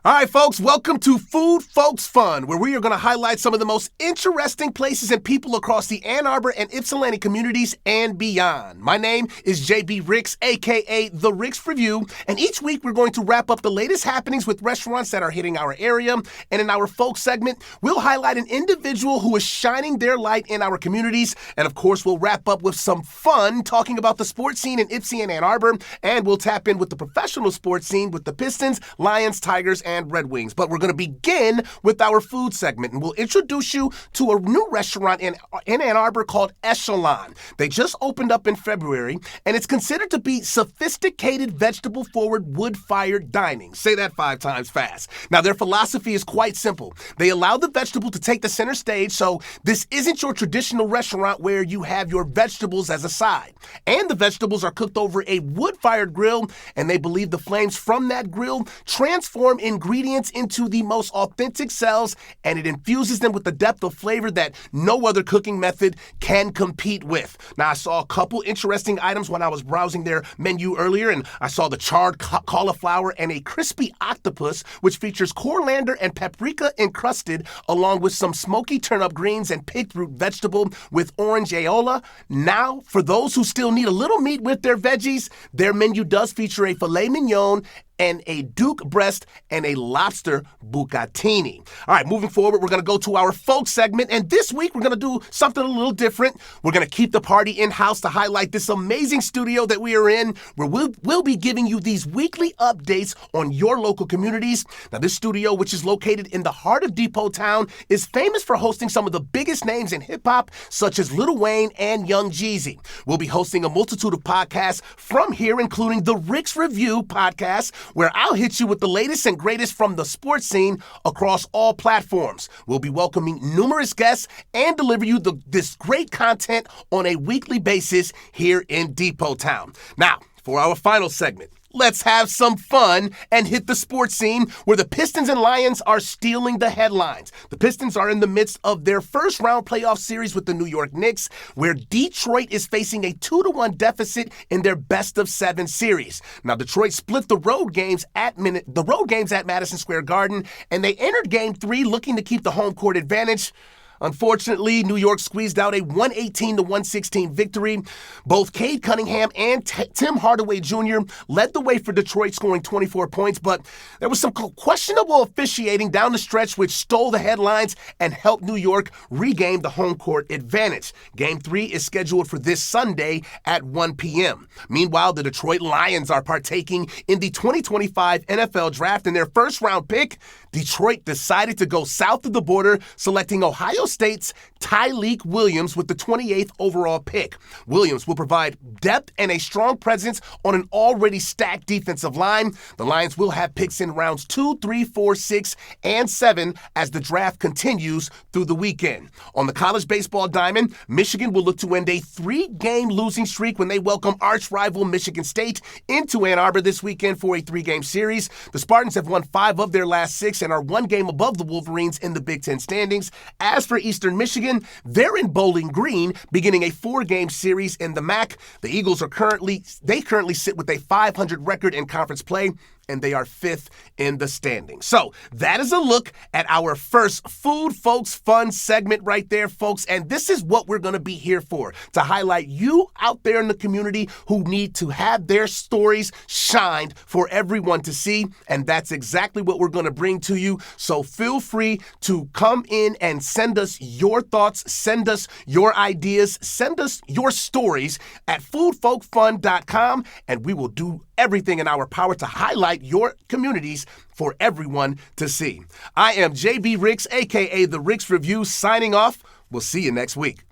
All right, folks, welcome to Food Folks Fun, where we are going to highlight some of the most interesting places and people across the Ann Arbor and Ypsilanti communities and beyond. My name is JBRicks, a.k.a. The Ricks Review, and each week we're going to wrap up the latest happenings with restaurants that are hitting our area, and in our Folks segment, we'll highlight an individual who is shining their light in our communities, and of course, we'll wrap up with some fun talking about the sports scene in Ypsi and Ann Arbor, and we'll tap in with the professional sports scene with the Pistons, Lions, Tigers, and Red Wings. But we're going to begin with our food segment, and we'll introduce you to a new restaurant in Ann Arbor called Echelon. They just opened up in February, and it's considered to be sophisticated, vegetable-forward, wood-fired dining. Say that 5 times fast. Now, their philosophy is quite simple. They allow the vegetable to take the center stage, so this isn't your traditional restaurant where you have your vegetables as a side. And the vegetables are cooked over a wood-fired grill, and they believe the flames from that grill transform ingredients into the most authentic cells, and it infuses them with the depth of flavor that no other cooking method can compete with. Now, I saw a couple interesting items when I was browsing their menu earlier, and I saw the charred cauliflower and a crispy octopus, which features coriander and paprika encrusted, along with some smoky turnip greens and picked root vegetable with orange aioli. Now, for those who still need a little meat with their veggies, their menu does feature a filet mignon and a Duke breast and a lobster bucatini. All right, moving forward, we're going to go to our Folks segment, and this week we're going to do something a little different. We're going to keep the party in-house to highlight this amazing studio that we are in, where we'll be giving you these weekly updates on your local communities. Now, this studio, which is located in the heart of Depot Town, is famous for hosting some of the biggest names in hip-hop, such as Lil Wayne and Young Jeezy. We'll be hosting a multitude of podcasts from here, including the Ricks Review podcast, where I'll hit you with the latest and greatest from the sports scene across all platforms. We'll be welcoming numerous guests and deliver you this great content on a weekly basis here in Depot Town. Now, for our final segment, let's have some fun and hit the sports scene where the Pistons and Lions are stealing the headlines. The Pistons are in the midst of their first round playoff series with the New York Knicks, where Detroit is facing a 2-1 deficit in their best of 7 series. Now, Detroit split the road games at Madison Square Garden, and they entered Game 3 looking to keep the home court advantage. Unfortunately, New York squeezed out a 118-116 victory. Both Cade Cunningham and Tim Hardaway Jr. led the way for Detroit, scoring 24 points, but there was some questionable officiating down the stretch which stole the headlines and helped New York regain the home court advantage. Game 3 is scheduled for this Sunday at 1 p.m. Meanwhile, the Detroit Lions are partaking in the 2025 NFL Draft. In their first-round pick, Detroit decided to go south of the border, selecting Ohio State's Tyleik Williams with the 28th overall pick. Williams will provide depth and a strong presence on an already stacked defensive line. The Lions will have picks in rounds 2, 3, 4, 6, and 7 as the draft continues through the weekend. On the college baseball diamond, Michigan will look to end a 3-game losing streak when they welcome arch-rival Michigan State into Ann Arbor this weekend for a 3-game series. The Spartans have won 5 of their last 6 and are 1 game above the Wolverines in the Big Ten standings. As for Eastern Michigan, they're in Bowling Green, beginning a 4-game series in the MAC. The Eagles currently sit with a 500 record in conference play, and they are 5th in the standings. So that is a look at our first Food Folks Fun segment right there, folks. And this is what we're going to be here for, to highlight you out there in the community who need to have their stories shined for everyone to see. And that's exactly what we're going to bring to you. So feel free to come in and send us your thoughts, send us your ideas, send us your stories at foodfolkfun.com, and we will do everything in our power to highlight your communities for everyone to see. I am JBRicks, a.k.a. The Ricks Review, signing off. We'll see you next week.